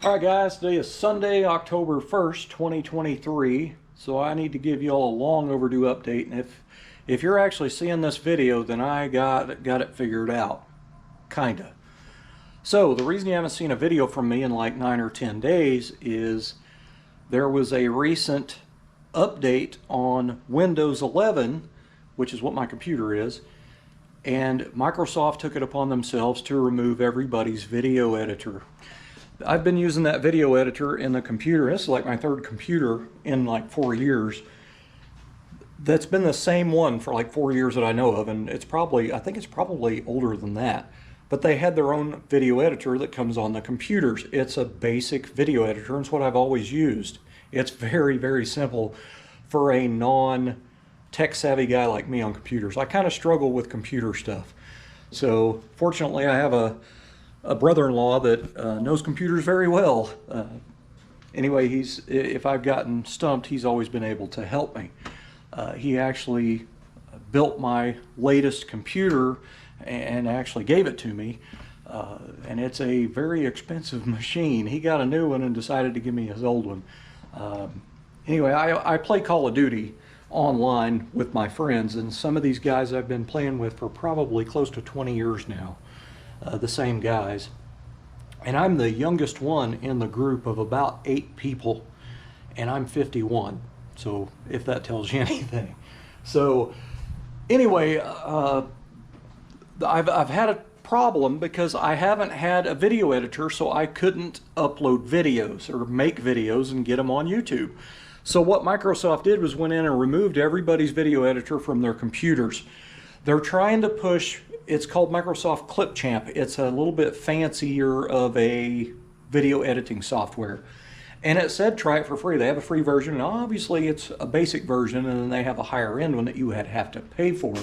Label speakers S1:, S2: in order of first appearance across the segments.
S1: All right, guys, today is Sunday, October 1st, 2023. So I need to give you all a long overdue update. And if you're actually seeing this video, then I got it figured out. Kinda. So the reason you haven't seen a video from me in like 9 or 10 days is there was a recent update on Windows 11, which is what my computer is, and Microsoft took it upon themselves to remove everybody's video editor. I've been using that video editor in the computer. This is like my third computer in like 4 years. That's been the same one for like 4 years that I know of, and I think it's probably older than that. But they had their own video editor that comes on the computers. It's a basic video editor, and it's what I've always used. It's very, very simple for a non-tech savvy guy like me on computers. I kind of struggle with computer stuff. So fortunately I have a brother-in-law that knows computers very well. Anyway, if I've gotten stumped, he's always been able to help me. He actually built my latest computer and actually gave it to me. And it's a very expensive machine. He got a new one and decided to give me his old one. Anyway, I play Call of Duty online with my friends, and some of these guys I've been playing with for probably close to 20 years now. The same guys, and I'm the youngest one in the group of about 8 people, and I'm 51, so if that tells you anything. So anyway, I've had a problem because I haven't had a video editor, so I couldn't upload videos or make videos and get them on YouTube. So what Microsoft did was went in and removed everybody's video editor from their computers. They're trying to push, it's called Microsoft Clipchamp. It's a little bit fancier of a video editing software. And it said try it for free. They have a free version, and obviously it's a basic version, and then they have a higher end one that you would have to pay for.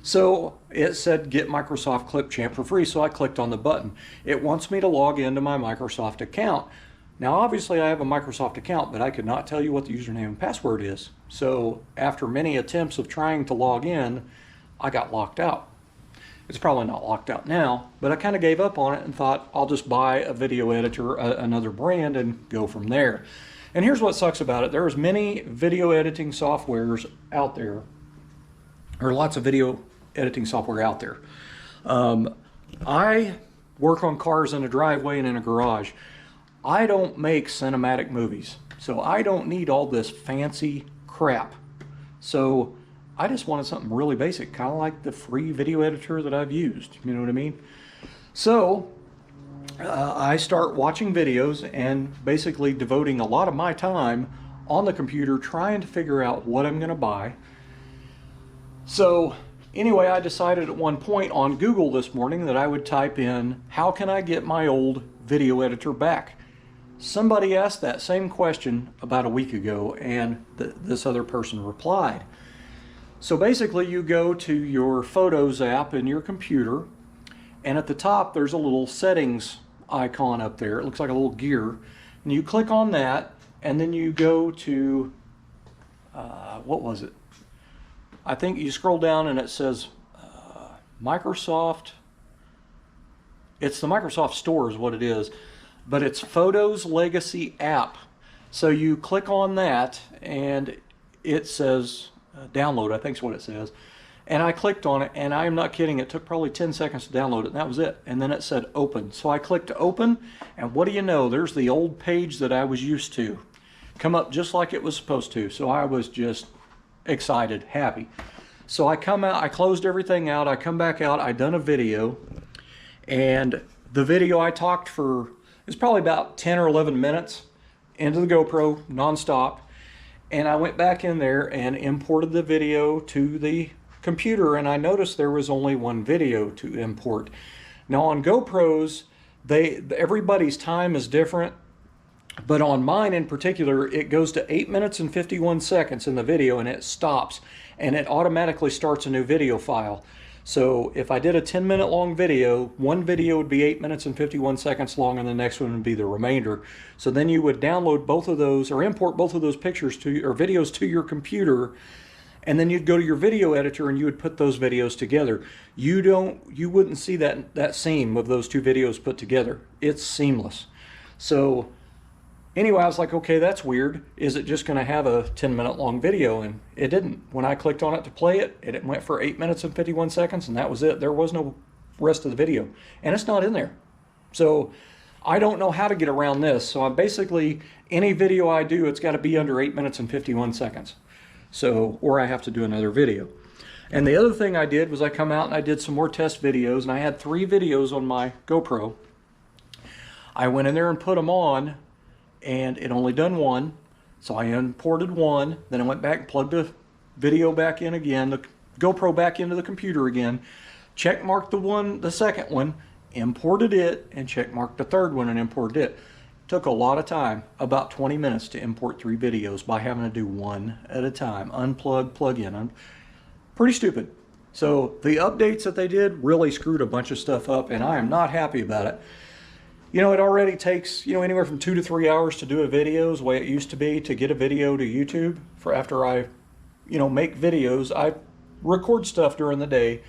S1: So it said get Microsoft Clipchamp for free, so I clicked on the button. It wants me to log into my Microsoft account. Now obviously I have a Microsoft account, but I could not tell you what the username and password is. So after many attempts of trying to log in, I got locked out. It's probably not locked out now, but I kind of gave up on it and thought I'll just buy a video editor, another brand, and go from there. And here's what sucks about it. There's many video editing softwares out there, or lots of video editing software out there. I work on cars in a driveway and in a garage. I don't make cinematic movies, so I don't need all this fancy crap. So I just wanted something really basic, kind of like the free video editor that I've used, you know what I mean? So I start watching videos and basically devoting a lot of my time on the computer trying to figure out what I'm going to buy. So anyway, I decided at one point on Google this morning that I would type in, how can I get my old video editor back? Somebody asked that same question about a week ago, and this other person replied. So basically you go to your Photos app in your computer, and at the top there's a little settings icon up there. It looks like a little gear, and you click on that, and then you go to what was it? I think you scroll down and it says Microsoft. It's the Microsoft Store is what it is, but it's Photos Legacy App. So you click on that and it says download, I think is what it says. And I clicked on it, and I am not kidding, it took probably 10 seconds to download it, and that was it. And then it said open. So I clicked open, and what do you know, there's the old page that I was used to. Come up just like it was supposed to. So I was just excited, happy. So I come out, I closed everything out, I come back out, I done a video, and the video I talked for, it's probably about 10 or 11 minutes into the GoPro nonstop. And I went back in there and imported the video to the computer, and I noticed there was only one video to import. Now on GoPros, everybody's time is different, but on mine in particular, it goes to 8 minutes and 51 seconds in the video, and it stops, and it automatically starts a new video file. So if I did a 10-minute long video, one video would be 8 minutes and 51 seconds long, and the next one would be the remainder. So then you would download both of those, or import both of those pictures to, or videos to your computer, and then you'd go to your video editor and you would put those videos together. You wouldn't see that seam of those two videos put together. It's seamless. So anyway, I was like, okay, that's weird. Is it just going to have a 10-minute long video? And it didn't. When I clicked on it to play it, it went for 8 minutes and 51 seconds, and that was it. There was no rest of the video, and it's not in there. So I don't know how to get around this. So I'm basically, any video I do, it's got to be under 8 minutes and 51 seconds. So, or I have to do another video. And the other thing I did was I come out and I did some more test videos, and I had 3 videos on my GoPro. I went in there and put them on, and it only done one. So I imported one, then I went back and plugged the video back in again, the GoPro back into the computer again, check marked the second one, imported it, and check marked the third one and imported it. Took a lot of time, about 20 minutes to import 3 videos by having to do one at a time. Unplug, plug in. Pretty stupid. So the updates that they did really screwed a bunch of stuff up, and I am not happy about it. You know, it already takes, anywhere from 2 to 3 hours to do a video, is the way it used to be, to get a video to YouTube. For after I, make videos, I record stuff during the day.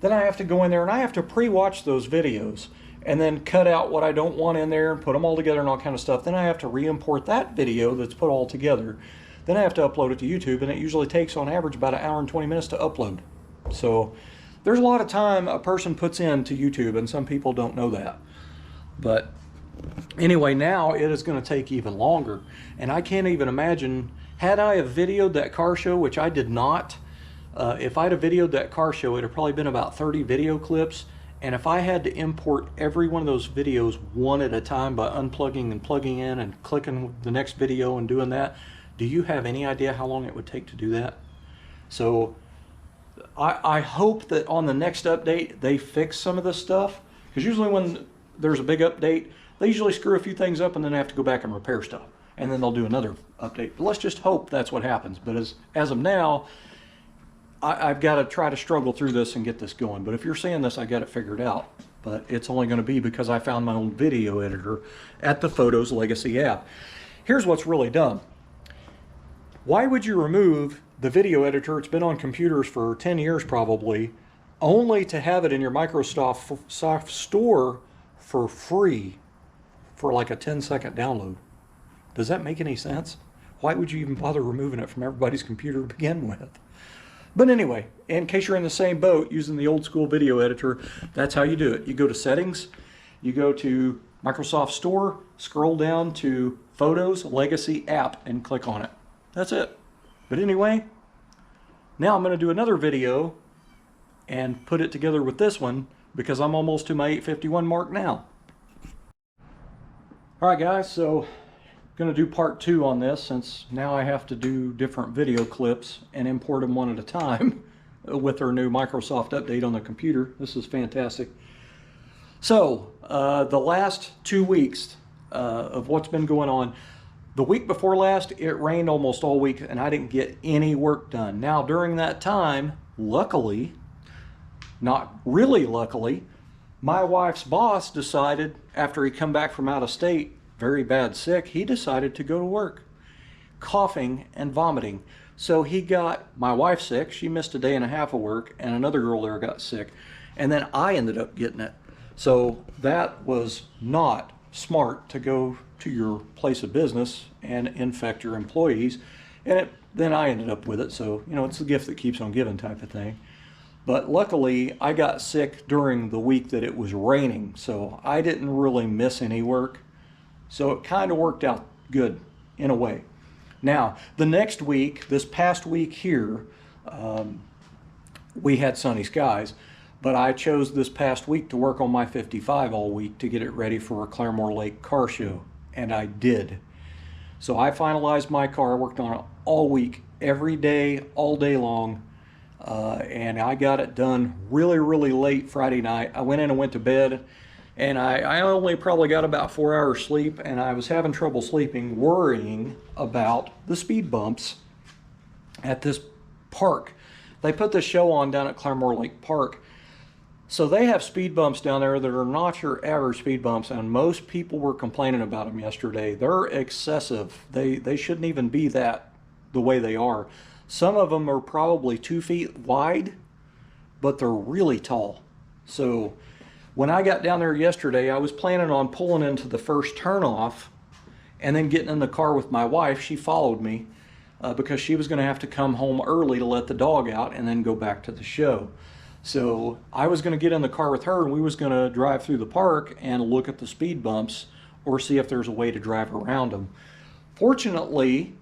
S1: Then I have to go in there and I have to pre-watch those videos and then cut out what I don't want in there and put them all together and all kind of stuff. Then I have to re-import that video that's put all together. Then I have to upload it to YouTube, and it usually takes on average about 1 hour and 20 minutes to upload. So there's a lot of time a person puts into YouTube, and some people don't know that. But anyway, now it is going to take even longer, and I can't even imagine, had I have videoed that car show, which I did not, if I'd have videoed that car show, it would have probably been about 30 video clips, and if I had to import every one of those videos one at a time by unplugging and plugging in and clicking the next video and doing that, do you have any idea how long it would take to do that? So I hope that on the next update they fix some of this stuff, because usually when there's a big update, they usually screw a few things up and then have to go back and repair stuff, and then they'll do another update. But let's just hope that's what happens. But as of now, I've got to try to struggle through this and get this going. But if you're seeing this, I got it figured out. But it's only going to be because I found my old video editor at the Photos Legacy app. Here's what's really dumb. Why would you remove the video editor? It's been on computers for 10 years probably, only to have it in your Microsoft Store for free for like a 10-second download. Does that make any sense? Why would you even bother removing it from everybody's computer to begin with? But anyway, in case you're in the same boat using the old school video editor, that's how you do it. You go to Settings, you go to Microsoft Store, scroll down to Photos Legacy app and click on it. That's it. But anyway, now I'm going to do another video and put it together with this one, because I'm almost to my 851 mark now. Alright guys, so I'm going to do part 2 on this, since now I have to do different video clips and import them one at a time with our new Microsoft update on the computer. This is fantastic. So the last 2 weeks of what's been going on. The week before last, it rained almost all week and I didn't get any work done. Now during that time, luckily, not really luckily, my wife's boss decided, after he come back from out of state, very bad sick, he decided to go to work, coughing and vomiting. So he got my wife sick, she missed a day and a half of work, and another girl there got sick. And then I ended up getting it. So that was not smart, to go to your place of business and infect your employees. And then I ended up with it. So, it's the gift that keeps on giving type of thing. But luckily, I got sick during the week that it was raining, so I didn't really miss any work. So it kind of worked out good, in a way. Now, the next week, this past week here, we had sunny skies, but I chose this past week to work on my 55 all week to get it ready for a Claremore Lake car show, and I did. So I finalized my car, worked on it all week, every day, all day long. And I got it done really, really late Friday night. I went in and went to bed, and I only probably got about 4 hours sleep, and I was having trouble sleeping, worrying about the speed bumps at this park. They put this show on down at Claremore Lake Park. So they have speed bumps down there that are not your average speed bumps, and most people were complaining about them yesterday. They're excessive. They shouldn't even be the way they are. Some of them are probably 2 feet wide, but they're really tall. So When I got down there yesterday, I was planning on pulling into the first turnoff and then getting in the car with my wife. She followed me because she was going to have to come home early to let the dog out and then go back to the show. So I was going to get in the car with her, and we was going to drive through the park and look at the speed bumps or see if there's a way to drive around them. Fortunately,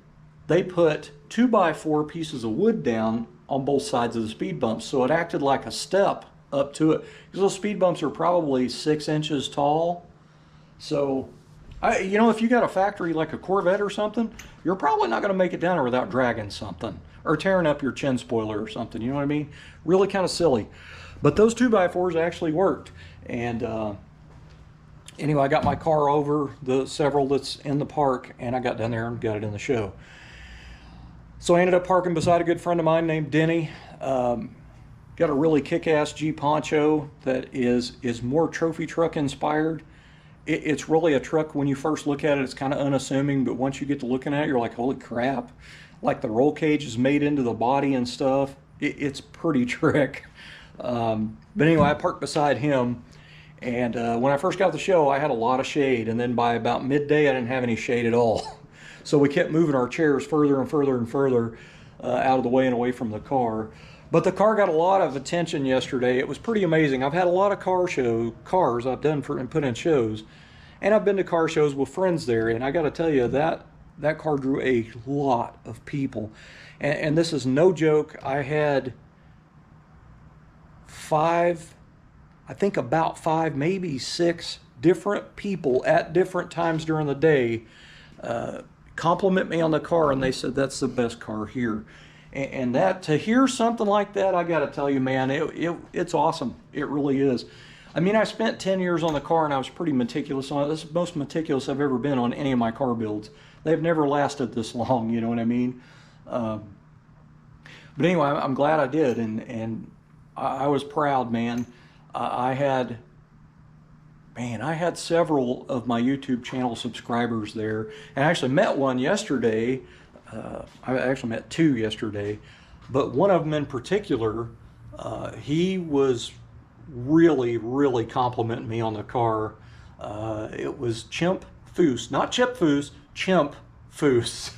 S1: they put 2x4 pieces of wood down on both sides of the speed bumps, so it acted like a step up to it. Because those speed bumps are probably 6 inches tall. So, you know, if you got a factory like a Corvette or something, you're probably not going to make it down there without dragging something or tearing up your chin spoiler or something. You know what I mean? Really kind of silly. But those 2x4s actually worked. And anyway, I got my car over the several that's in the park, and I got down there and got it in the show. So I ended up parking beside a good friend of mine named Denny. Got a really kick-ass Jeep Poncho that is more trophy truck inspired. It's really a truck. When you first look at it, it's kind of unassuming, but once you get to looking at it, you're like, holy crap. Like the roll cage is made into the body and stuff. It's pretty trick. But anyway, I parked beside him, and when I first got the show, I had a lot of shade, and then by about midday, I didn't have any shade at all. So we kept moving our chairs further and further and further out of the way and away from the car. But the car got a lot of attention yesterday. It was pretty amazing. I've had a lot of cars I've done and put in shows, and I've been to car shows with friends there, and I got to tell you, that car drew a lot of people. And this is no joke. I had about five, maybe six different people at different times during the day compliment me on the car, and they said that's the best car here. And that, to hear something like that, I got to tell you, man, it's awesome. It really is. I mean, I spent 10 years on the car, and I was pretty meticulous on it. This is the most meticulous I've ever been on any of my car builds. They've never lasted this long, you know what I mean? But anyway, I'm glad I did, and I was proud, man. I had several of my YouTube channel subscribers there, and I actually met one yesterday. I actually met two yesterday, but one of them in particular, he was really complimenting me on the car. It was Chimp Foos, not Chip Foos, Chimp Foos.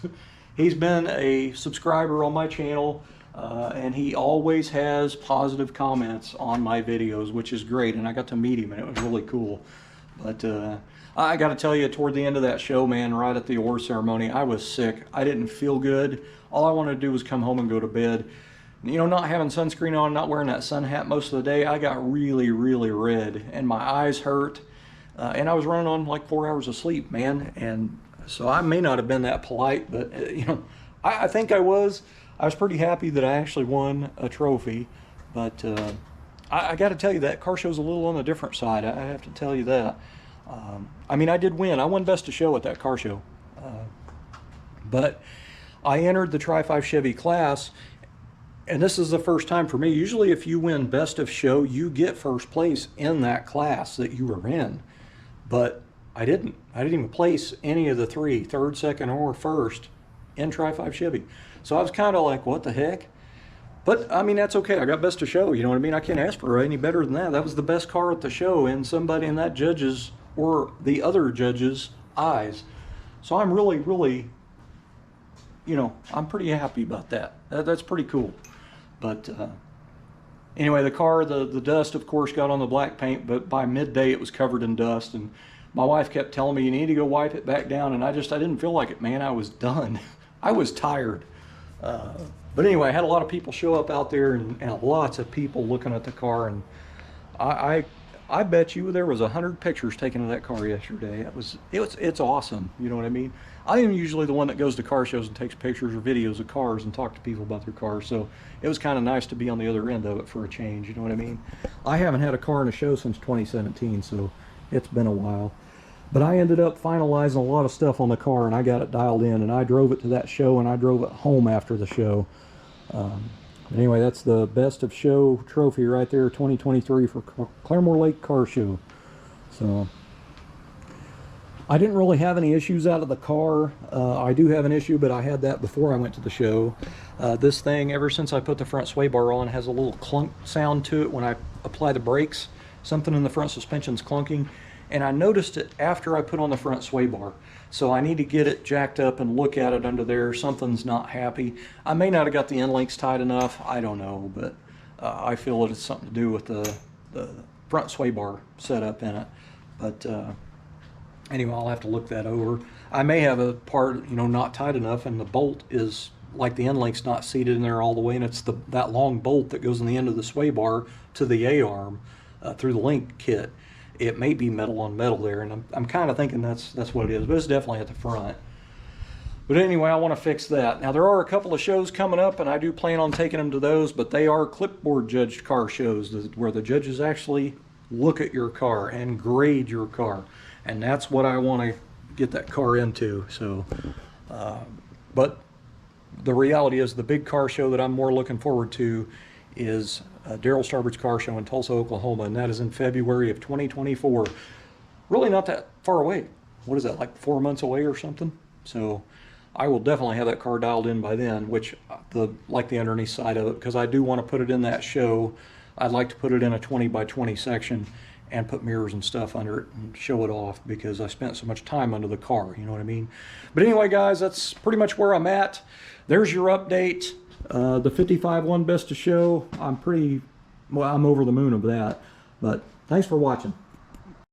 S1: He's been a subscriber on my channel, and he always has positive comments on my videos, which is great, and I got to meet him, and it was really cool. But I got to tell you, toward the end of that show, man, right at the award ceremony, I was sick. I didn't feel good. All I wanted to do was come home and go to bed. You know, not having sunscreen on, not wearing that sun hat most of the day, I got really red, and my eyes hurt, and I was running on like 4 hours of sleep, man. And so I may not have been that polite, but you know, I think I was. I was pretty happy that I actually won a trophy, but I got to tell you, that car show's a little on the different side. I have to tell you that. I mean, I did win. I won Best of Show at that car show. But I entered the Tri-5 Chevy class, and this is the first time for me. Usually if you win Best of Show, you get first place in that class that you were in. But I didn't. I didn't even place any of the three, third, second, or first, in Tri-5 Chevy. So I was kind of like, what the heck? But, I mean, that's okay. I got Best of Show, you know what I mean? I can't ask for any better than that. That was the best car at the show in somebody in that judge's or the other judge's eyes. So I'm really, you know, I'm pretty happy about that. That's pretty cool. But anyway, the car, the dust, of course, got on the black paint, but by midday it was covered in dust. And my wife kept telling me, you need to go wipe it back down. And I didn't feel like it, man. I was done. I was tired. But anyway, I had a lot of people show up out there, and lots of people looking at the car, and I bet you there was 100 pictures taken of that car yesterday. It's awesome, you know what I mean? I am usually the one that goes to car shows and takes pictures or videos of cars and talk to people about their cars, so it was kind of nice to be on the other end of it for a change, you know what I mean? I haven't had a car in a show since 2017, so it's been a while. But I ended up finalizing a lot of stuff on the car, and I got it dialed in, and I drove it to that show, and I drove it home after the show. Anyway, that's the Best of Show trophy right there, 2023 for Claremore Lake Car Show. So I didn't really have any issues out of the car. I do have an issue, but I had that before I went to the show. This thing, ever since I put the front sway bar on, has a little clunk sound to it when I apply the brakes. something in the front suspension's clunking, and I noticed it after I put on the front sway bar. So I need to get it jacked up and look at it under there. Something's not happy. I may not have got the end links tight enough. I don't know, but I feel that it's something to do with the front sway bar setup in it. But anyway, I'll have to look that over. I may have a part, not tight enough, and the bolt is like the end link's not seated in there all the way, and it's that long bolt that goes in the end of the sway bar to the A-arm through the link kit. It may be metal on metal there, and I'm kind of thinking that's what it is, but it's definitely at the front. But anyway, I want to fix that. Now, there are a couple of shows coming up, and I do plan on taking them to those, but they are clipboard judged car shows where the judges actually look at your car and grade your car, and that's what I want to get that car into. So, but the reality is the big car show that I'm more looking forward to is Daryl Starbird's car show in Tulsa, Oklahoma, and that is in February of 2024. Really not that far away. What is that, like 4 months away or something? So I will definitely have that car dialed in by then, which like the underneath side of it, because I do want to put it in that show. I'd like to put it in a 20 by 20 section and put mirrors and stuff under it and show it off, because I spent so much time under the car, you know what I mean? But anyway, guys, that's pretty much where I'm at. There's your update. The 55 won Best of Show. I'm over the moon of that. But thanks for watching.